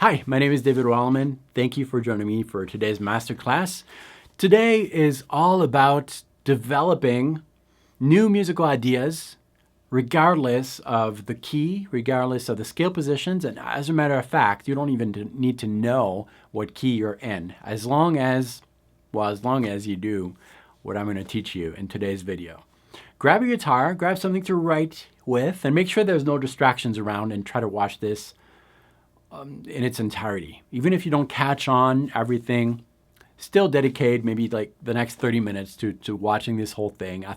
Hi, my name is David Wallimann. Thank you for joining me for today's masterclass. Today is all about developing new musical ideas regardless of the key, regardless of the scale positions, and as a matter of fact, you don't even need to know what key you're in, as long as you do what I'm going to teach you in today's video. Grab your guitar, grab something to write with, and make sure there's no distractions around, and try to watch this in its entirety. Even if you don't catch on everything, still dedicate maybe like the next 30 minutes to watching this whole thing. I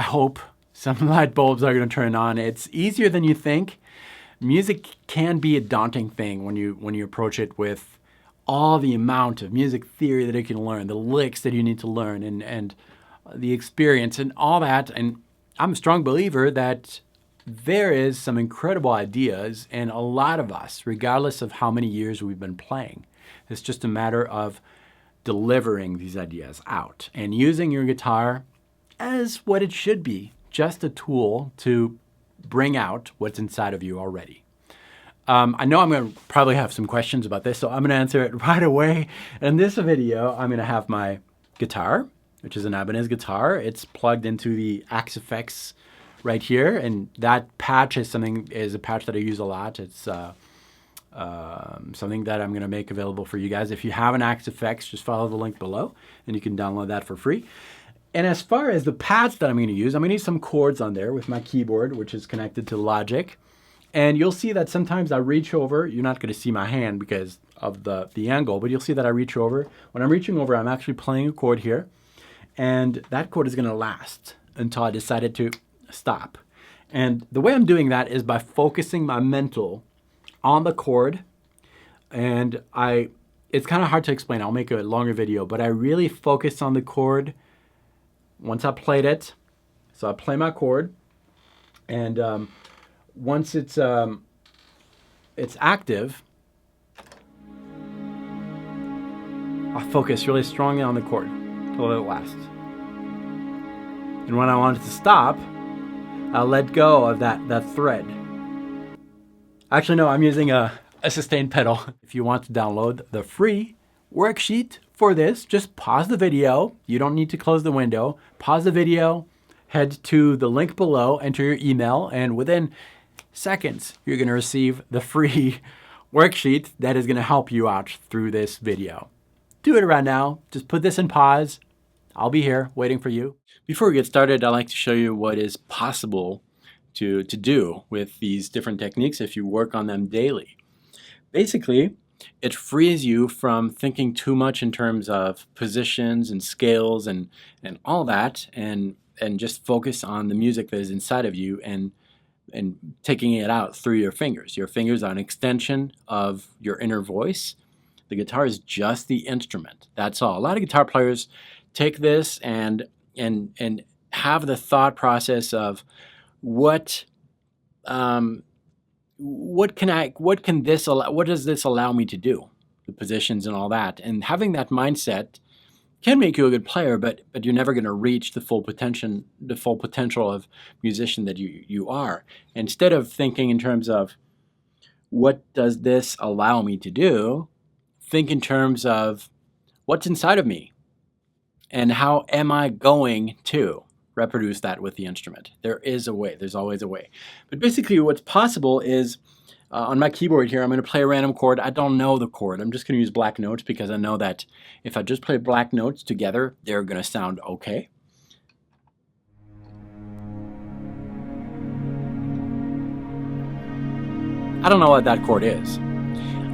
hope some light bulbs are going to turn on. It's easier than you think. Music can be a daunting thing when you approach it with all the amount of music theory that you can learn, the licks that you need to learn, and the experience and all that. And I'm a strong believer that there is some incredible ideas in a lot of us, regardless of how many years we've been playing. It's just a matter of delivering these ideas out and using your guitar as what it should be, just a tool to bring out what's inside of you already. I know I'm going to probably have some questions about this, so I'm going to answer it right away. In this video, I'm going to have my guitar, which is an Ibanez guitar. It's plugged into the Axe Effects right here, and that patch is a patch that I use a lot. It's something that I'm going to make available for you guys. If you have an Axe Effects, just follow the link below, and you can download that for free. And as far as the pads that I'm going to use some chords on there with my keyboard, which is connected to Logic. And you'll see that sometimes I reach over. You're not going to see my hand because of the angle, but you'll see that I reach over. When I'm reaching over, I'm actually playing a chord here, and that chord is going to last until I decided to stop. And the way I'm doing that is by focusing my mental on the chord. And it's kind of hard to explain. I'll make a longer video, but I really focus on the chord once I played it. So I play my chord, and once it's active, I focus really strongly on the chord till it lasts. And when I want it to stop, I'll let go of that thread. Actually, no, I'm using a sustain pedal. If you want to download the free worksheet for this, just pause the video. You don't need to close the window. Pause the video, head to the link below, enter your email, and within seconds, you're going to receive the free worksheet that is going to help you out through this video. Do it right now. Just put this in pause. I'll be here waiting for you. Before we get started, I'd like to show you what is possible to do with these different techniques if you work on them daily. Basically, it frees you from thinking too much in terms of positions and scales and all that, and just focus on the music that is inside of you and taking it out through your fingers. Your fingers are an extension of your inner voice. The guitar is just the instrument. That's all. A lot of guitar players take this and have the thought process of what does this allow me to do, the positions and all that. And having that mindset can make you a good player, but you're never going to reach the full potential of musician that you are. Instead of thinking in terms of what does this allow me to do, think in terms of what's inside of me and how am I going to reproduce that with the instrument. There is a way. There's always a way. But basically what's possible is on my keyboard here, I'm going to play a random chord. I don't know the chord. I'm just going to use black notes because I know that if I just play black notes together, they're going to sound okay. I don't know what that chord is.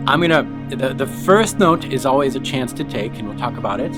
The first note is always a chance to take, and we'll talk about it.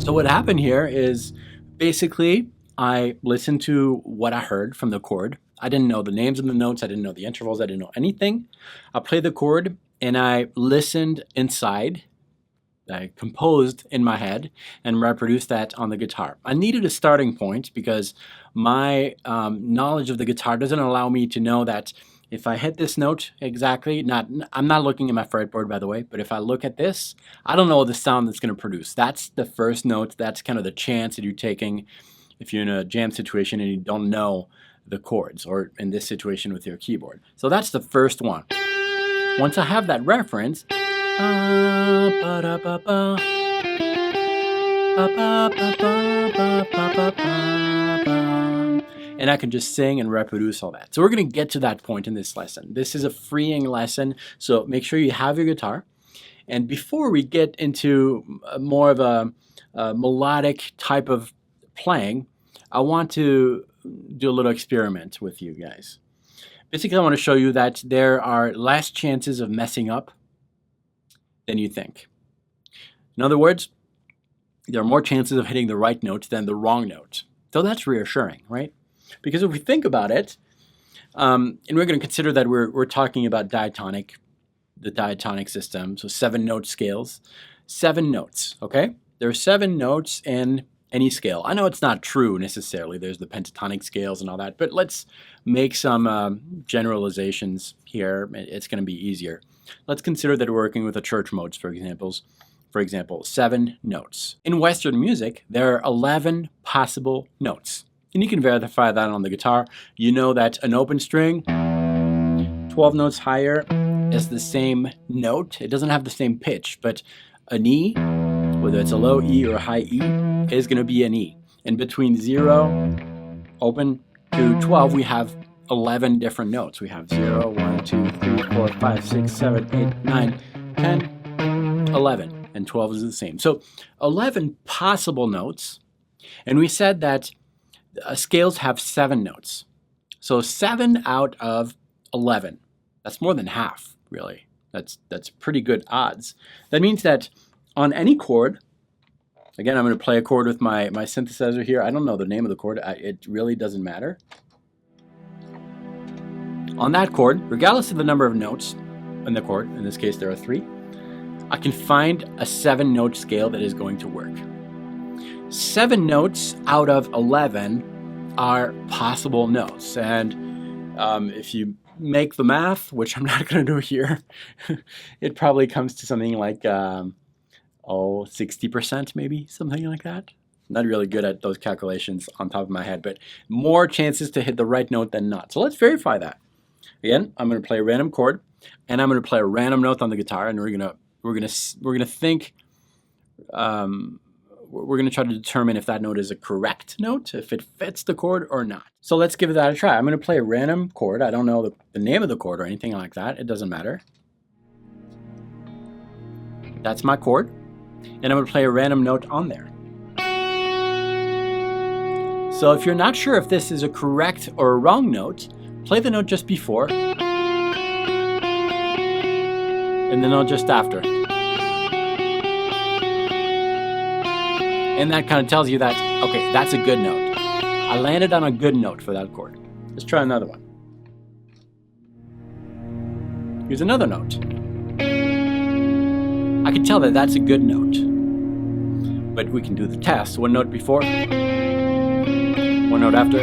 So what happened here is basically I listened to what I heard from the chord. I didn't know the names of the notes. I didn't know the intervals. I didn't know anything. I played the chord and I listened inside. I composed in my head and reproduced that on the guitar. I needed a starting point because my knowledge of the guitar doesn't allow me to know that if I hit this note exactly, I'm not looking at my fretboard, by the way, but if I look at this, I don't know the sound that's going to produce. That's the first note. That's kind of the chance that you're taking if you're in a jam situation and you don't know the chords, or in this situation with your keyboard. So that's the first one. Once I have that reference, and I can just sing and reproduce all that. So we're going to get to that point in this lesson. This is a freeing lesson, so make sure you have your guitar. And before we get into more of a melodic type of playing, I want to do a little experiment with you guys. Basically, I want to show you that there are less chances of messing up than you think. In other words, there are more chances of hitting the right note than the wrong note. So that's reassuring, right? Because if we think about it, and we're going to consider that we're talking about diatonic, the diatonic system, so 7-note scales, 7 notes, okay? There are 7 notes in any scale. I know it's not true necessarily. There's the pentatonic scales and all that, but let's make some generalizations here. It's going to be easier. Let's consider that we're working with the church modes, for example, 7 notes. In Western music, there are 11 possible notes. And you can verify that on the guitar. You know that an open string, 12 notes higher, is the same note. It doesn't have the same pitch, but an E, whether it's a low E or a high E, is going to be an E. And between 0, open, to 12, we have 11 different notes. We have 0, 1, 2, 3, 4, 5, 6, 7, 8, 9, 10, 11. And 12 is the same. So 11 possible notes. And we said that scales have 7 notes. So 7 out of 11. That's more than half, really. That's pretty good odds. That means that on any chord, again, I'm going to play a chord with my synthesizer here. I don't know the name of the chord. It really doesn't matter. On that chord, regardless of the number of notes in the chord, in this case there are 3, I can find a 7-note scale that is going to work. 7 notes out of 11 are possible notes. And if you make the math, which I'm not going to do here, it probably comes to something like 60% maybe, something like that. Not really good at those calculations on top of my head, but more chances to hit the right note than not. So let's verify that. Again, I'm going to play a random chord, and I'm going to play a random note on the guitar, and we're going to think. We're going to try to determine if that note is a correct note, if it fits the chord or not. So let's give that a try. I'm going to play a random chord. I don't know the name of the chord or anything like that. It doesn't matter. That's my chord. And I'm going to play a random note on there. So if you're not sure if this is a correct or a wrong note, play the note just before and the note just after. And that kind of tells you that, okay, that's a good note. I landed on a good note for that chord. Let's try another one. Here's another note. I can tell that that's a good note. But we can do the test. 1 note before, 1 note after.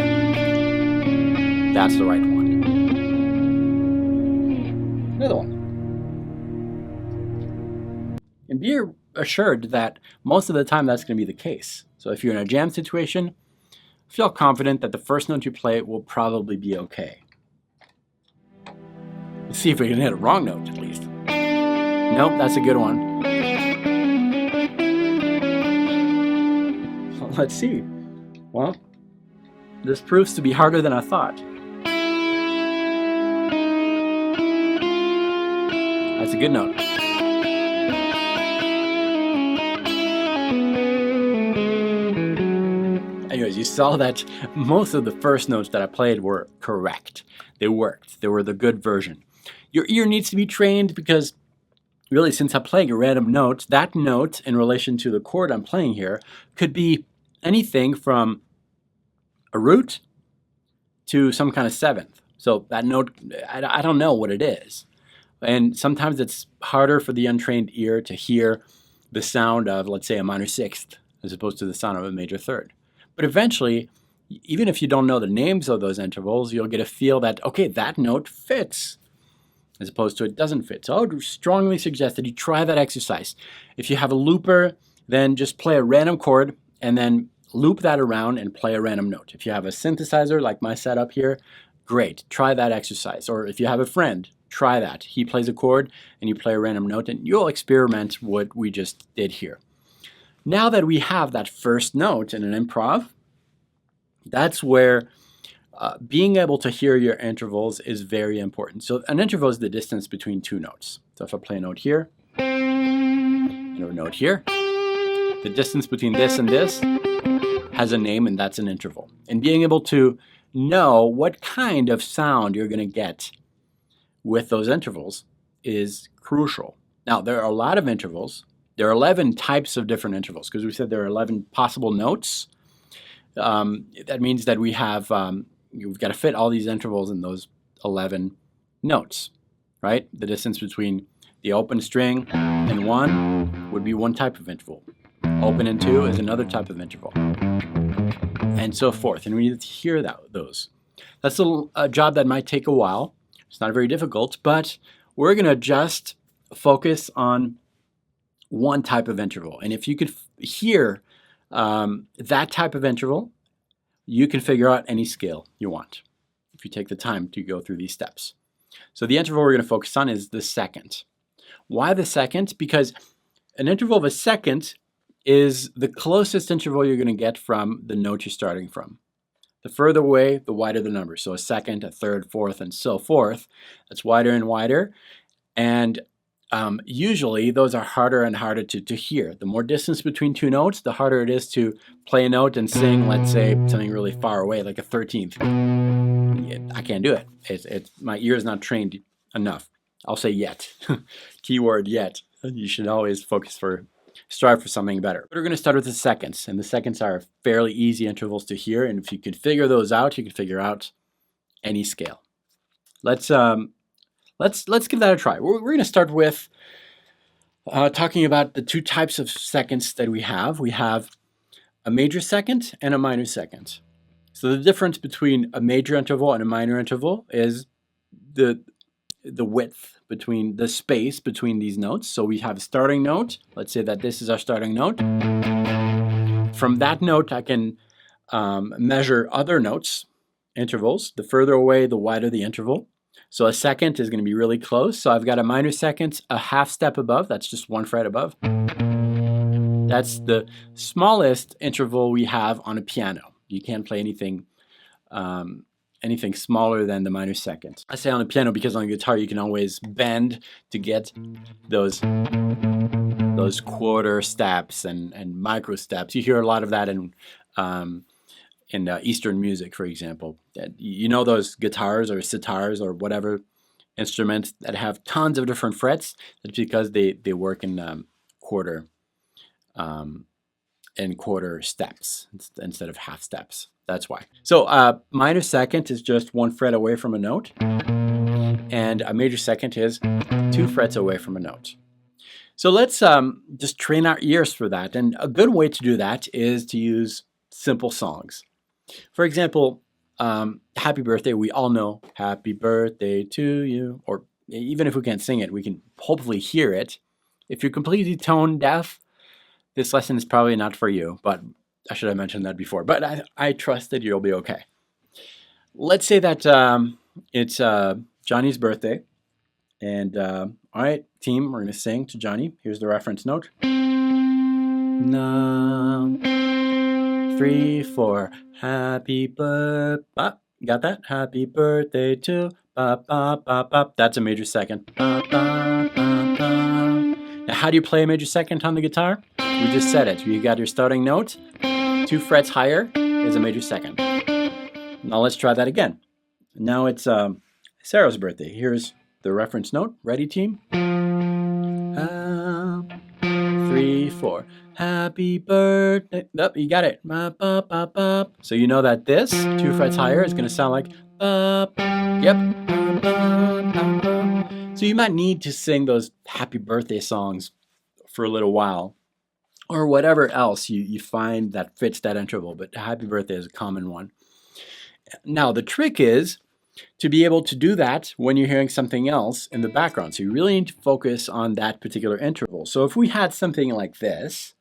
That's the right one. Another one. And be assured that most of the time that's going to be the case. So if you're in a jam situation, feel confident that the first note you play will probably be okay. Let's see if we can hit a wrong note at least. Nope, that's a good one. Let's see. Well, this proves to be harder than I thought. That's a good note. Anyways, you saw that most of the first notes that I played were correct. They worked. They were the good version. Your ear needs to be trained because really, since I'm playing a random note, that note in relation to the chord I'm playing here could be anything from a root to some kind of seventh. So that note, I don't know what it is. And sometimes it's harder for the untrained ear to hear the sound of, let's say, a minor sixth as opposed to the sound of a major third. But eventually, even if you don't know the names of those intervals, you'll get a feel that, okay, that note fits as opposed to it doesn't fit. So I would strongly suggest that you try that exercise. If you have a looper, then just play a random chord and then loop that around and play a random note. If you have a synthesizer like my setup here, great, try that exercise. Or if you have a friend, try that. He plays a chord and you play a random note and you'll experiment what we just did here. Now that we have that first note in an improv, that's where being able to hear your intervals is very important. So an interval is the distance between two notes. So if I play a note here and a note here, the distance between this and this has a name, and that's an interval. And being able to know what kind of sound you're going to get with those intervals is crucial. Now, there are a lot of intervals. There are 11 types of different intervals because we said there are 11 possible notes. That means that we have you've got to fit all these intervals in those 11 notes, right? The distance between the open string and 1 would be one type of interval. Open and 2 is another type of interval, and so forth. And we need to hear those. That's a job that might take a while. It's not very difficult, but we're going to just focus on one type of interval. And if you could hear that type of interval, you can figure out any scale you want if you take the time to go through these steps. So the interval we're going to focus on is the second. Why the second? Because an interval of a second is the closest interval you're going to get from the note you're starting from. The further away, the wider the number. So a second, a third, fourth, and so forth. That's wider and wider. And usually those are harder and harder to hear. The more distance between two notes, the harder it is to play a note and sing, let's say, something really far away, like a 13th. I can't do it. My ear is not trained enough. I'll say yet. Keyword yet. You should always strive for something better. But we're going to start with the seconds, and the seconds are fairly easy intervals to hear, and if you can figure those out, you can figure out any scale. Let's give that a try. We're going to start with talking about the two types of seconds that we have. We have a major second and a minor second. So the difference between a major interval and a minor interval is the width between the space between these notes. So we have a starting note. Let's say that this is our starting note. From that note, I can measure other notes, intervals. The further away, the wider the interval. So a second is going to be really close. So I've got a minor second, a half step above. That's just one fret above. That's the smallest interval we have on a piano. You can't play anything smaller than the minor second. I say on the piano because on the guitar you can always bend to get those quarter steps and micro steps. You hear a lot of that in Eastern music, for example. You know those guitars or sitars or whatever instruments that have tons of different frets? That's because they work in quarter steps instead of half steps. That's why. So minor second is just one fret away from a note, and a major second is 2 frets away from a note. So let's just train our ears for that. And a good way to do that is to use simple songs. For example, Happy Birthday, we all know Happy Birthday to you, or even if we can't sing it, we can hopefully hear it. If you're completely tone deaf, this lesson is probably not for you, but I should have mentioned that before. But I trust that you'll be okay. Let's say that it's Johnny's birthday, and all right, team, we're going to sing to Johnny. Here's the reference note. 3, 4, happy birthday. Got that? Happy birthday to ba ba ba ba. That's a major second. Ba, ba, ba, ba. Now, how do you play a major second on the guitar? We just said it. You got your starting note. 2 frets higher is a major second. Now let's try that again. Now it's Sarah's birthday. Here's the reference note. Ready, team? 3, 4. Happy birthday. Nope, you got it. Ba, ba, ba, ba. So you know that this 2 frets higher is going to sound like ba. Yep. Ba, ba, ba, ba. So you might need to sing those happy birthday songs for a little while, or whatever else you find that fits that interval, but happy birthday is a common one. Now the trick is to be able to do that when you're hearing something else in the background. So you really need to focus on that particular interval. So if we had something like this,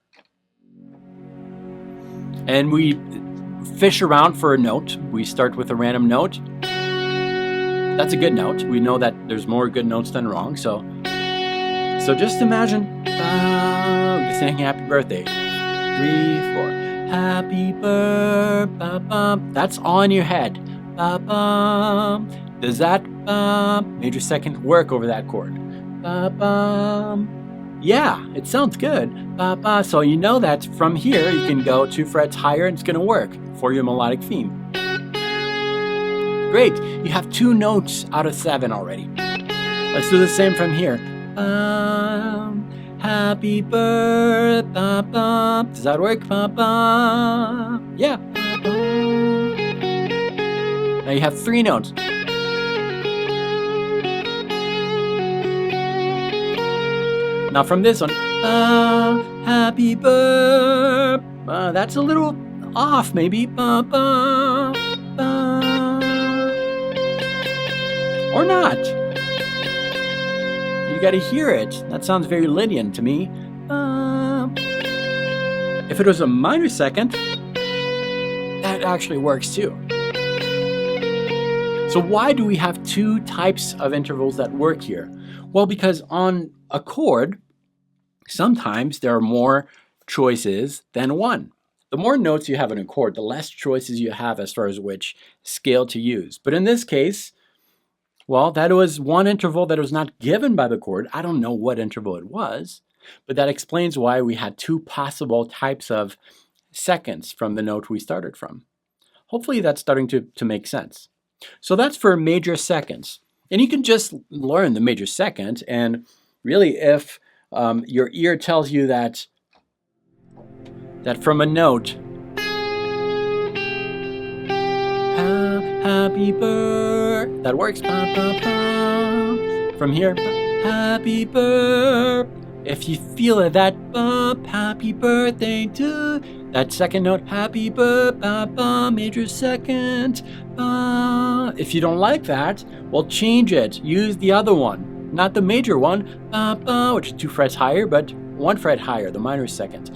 and we fish around for a note, we start with a random note. That's a good note. We know that there's more good notes than wrong. So just imagine you're saying happy birthday. 3, 4. Happy birthday. That's all in your head. Does that major second work over that chord? Yeah, it sounds good. So you know that from here you can go 2 frets higher and it's going to work for your melodic theme. Great, you have 2 notes out of 7 already. Let's do the same from here. Happy birthday. Does that work? Yeah. Now you have 3 notes. Now from this one, happy birthday. That's a little off, maybe. Or not. You got to hear it. That sounds very Lydian to me. If it was a minor second, that actually works too. So why do we have 2 types of intervals that work here? Well, because on a chord, sometimes there are more choices than 1. The more notes you have in a chord, the less choices you have as far as which scale to use. But in this case, well, that was 1 interval that was not given by the chord. I don't know what interval it was, but that explains why we had 2 possible types of seconds from the note we started from. Hopefully that's starting to make sense. So that's for major seconds. And you can just learn the major second, and really if your ear tells you that from a note, happy birthday, that works. From here, happy birthday. If you feel it, that happy birthday to that second note, happy birthday, major second. If you don't like that, well, change it. Use the other one, not the major one, which is 2 frets higher, but 1 fret higher, the minor second.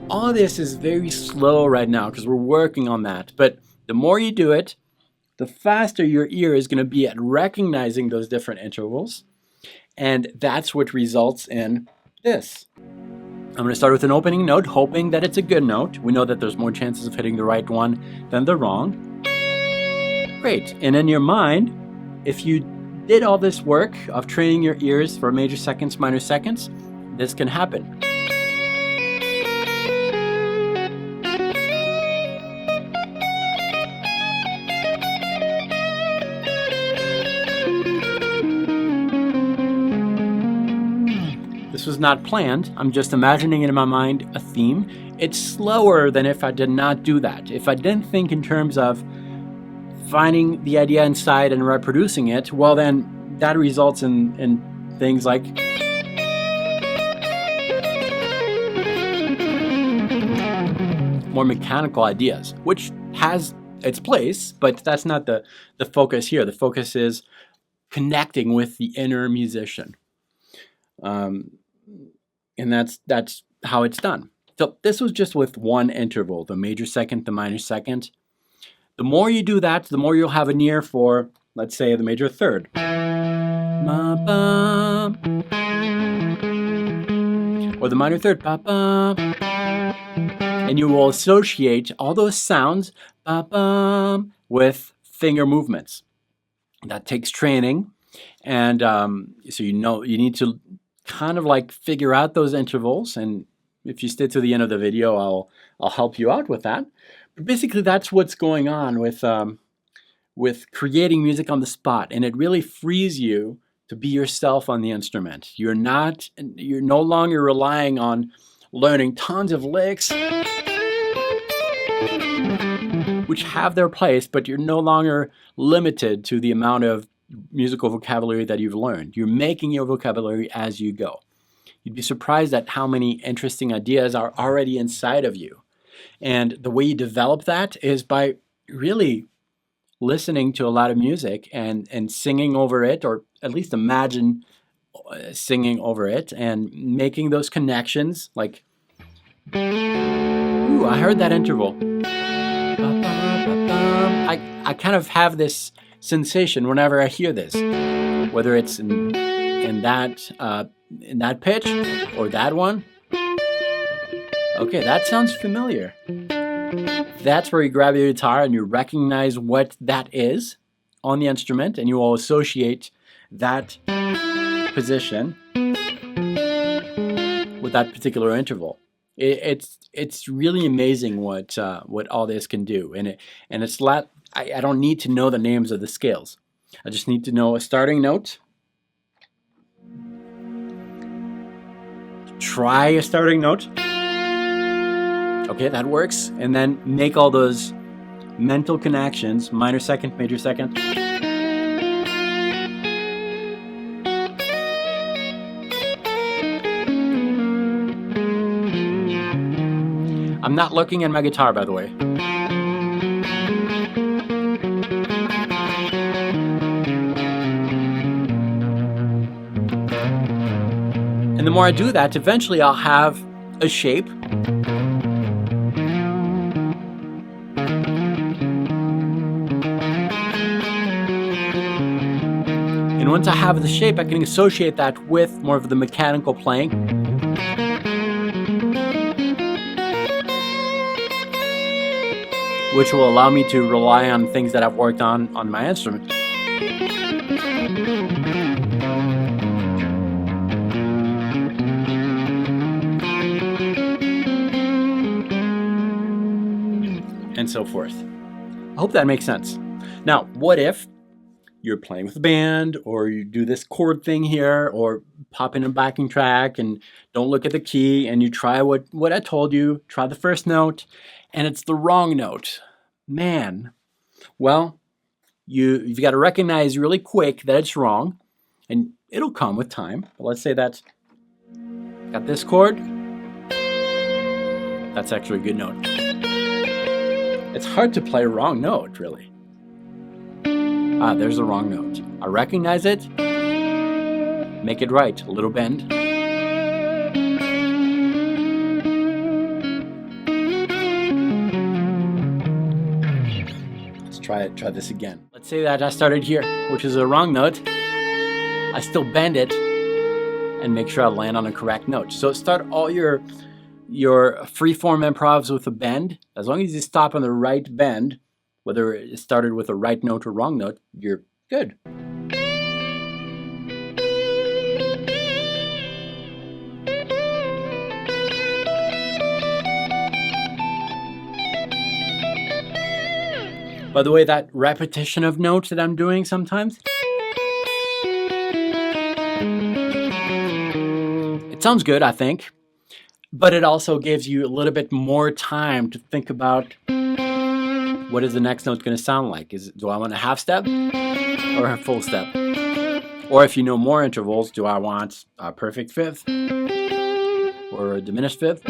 All of this is very slow right now because we're working on that. But the more you do it, the faster your ear is going to be at recognizing those different intervals. And that's what results in this. I'm going to start with an opening note, hoping that it's a good note. We know that there's more chances of hitting the right one than the wrong. Great. And in your mind, if you did all this work of training your ears for major seconds, minor seconds, this can happen. This was not planned. I'm just imagining in my mind a theme. It's slower than if I did not do that. If I didn't think in terms of finding the idea inside and reproducing it, well then that results in things like more mechanical ideas, which has its place, but that's not the focus here. The focus is connecting with the inner musician. And that's how it's done. So this was just with 1 interval, the major second, the minor second. The more you do that, the more you'll have an ear for, let's say, the major third. Or the minor third. And you will associate all those sounds with finger movements. That takes training. And so you need to kind of like figure out those intervals, and if you stay to the end of the video, I'll help you out with that. But basically, that's what's going on with with creating music on the spot, and it really frees you to be yourself on the instrument. You're no longer relying on learning tons of licks, which have their place, but you're no longer limited to the amount of musical vocabulary that you've learned. You're making your vocabulary as you go. You'd be surprised at how many interesting ideas are already inside of you. And the way you develop that is by really listening to a lot of music and singing over it, or at least imagine singing over it and making those connections. Like, ooh, I heard that interval. I kind of have this sensation whenever I hear this, whether it's in that pitch or that one. Okay, that sounds familiar. That's where you grab your guitar and you recognize what that is on the instrument, and you will associate that position with that particular interval. It's really amazing what all this can do, and it's I don't need to know the names of the scales. I just need to know a starting note. Try a starting note. Okay, that works. And then make all those mental connections, minor second, major second. I'm not looking at my guitar, by the way. And the more I do that, eventually I'll have a shape. And once I have the shape, I can associate that with more of the mechanical playing. Which will allow me to rely on things that I've worked on my instrument. And so forth. I hope that makes sense. Now, what if you're playing with a band, or you do this chord thing here, or pop in a backing track and don't look at the key, and you try what I told you, try the first note, and it's the wrong note. Man, well, you've got to recognize really quick that it's wrong, and it'll come with time. But let's say that got this chord. That's actually a good note. It's hard to play a wrong note, really. There's the wrong note. I recognize it. Make it right. A little bend. Let's try this again. Let's say that I started here, which is a wrong note. I still bend it and make sure I land on a correct note. So start all your free-form improvs with a bend. As long as you stop on the right bend, whether it started with a right note or wrong note, you're good. By the way, that repetition of notes that I'm doing sometimes, it sounds good, I think, but it also gives you a little bit more time to think about what is the next note going to sound like. Do I want a half step or a full step? Or if you know more intervals, do I want a perfect fifth or a diminished fifth?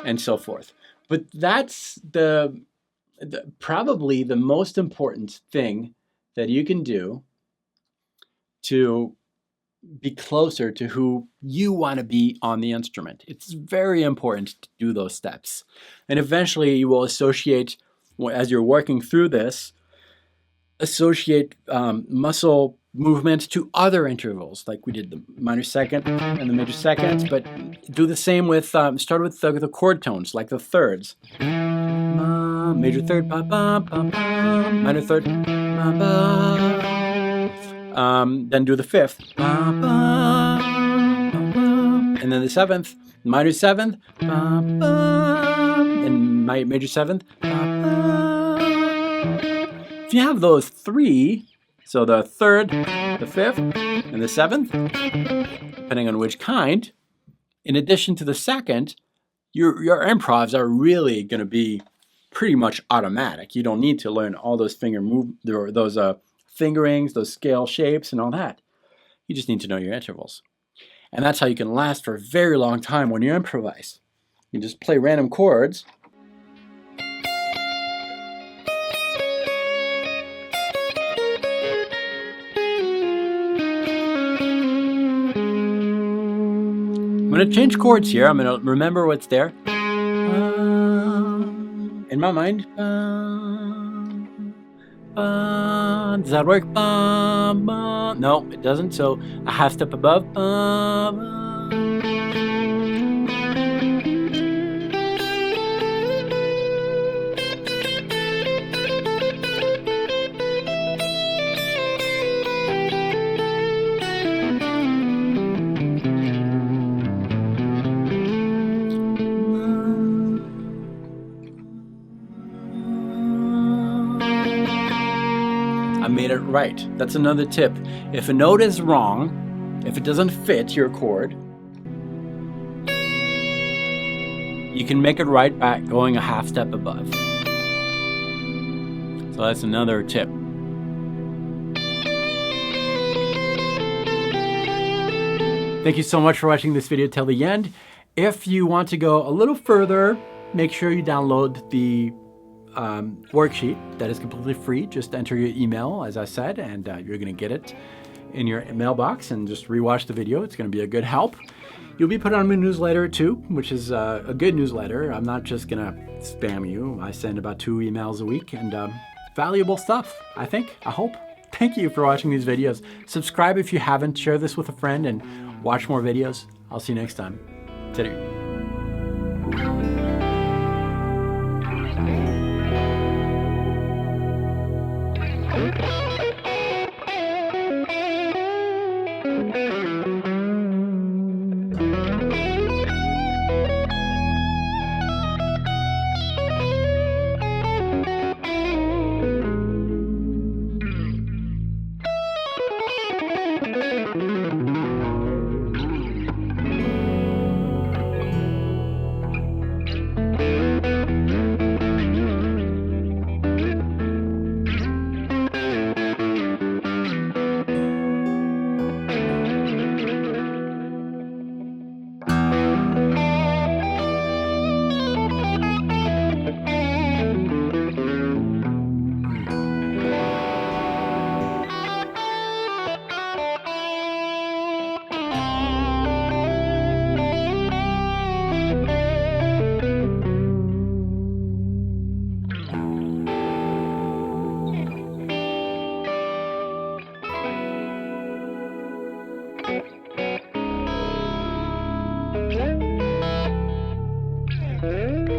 And so forth. But that's probably the most important thing that you can do to be closer to who you want to be on the instrument. It's very important to do those steps. And eventually you will associate, as you're working through this, associate muscle movement to other intervals, like we did the minor second and the major second, but do the same with, start with the chord tones, like the thirds. Major third, minor third, then do the fifth, and then the seventh, minor seventh, and my major seventh. If you have those three, so the third, the fifth, and the seventh, depending on which kind, in addition to the second, your improvs are really going to be pretty much automatic. You don't need to learn all those fingerings, those scale shapes, and all that. You just need to know your intervals. And that's how you can last for a very long time when you improvise. You just play random chords. I'm going to change chords here. I'm going to remember what's there. In my mind. Does that work? No, it doesn't. So a half step above. I made it right. That's another tip. If a note is wrong, if it doesn't fit your chord, you can make it right by going a half step above. So that's another tip. Thank you so much for watching this video till the end. If you want to go a little further, make sure you download the worksheet that is completely free. Just enter your email, as I said, and you're going to get it in your mailbox, and just rewatch the video. It's going to be a good help. You'll be put on my newsletter too, which is a good newsletter. I'm not just going to spam you. I send about 2 emails a week, and valuable stuff, I think, I hope. Thank you for watching these videos. Subscribe if you haven't. Share this with a friend and watch more videos. I'll see you next time. Salut. Mm-hmm.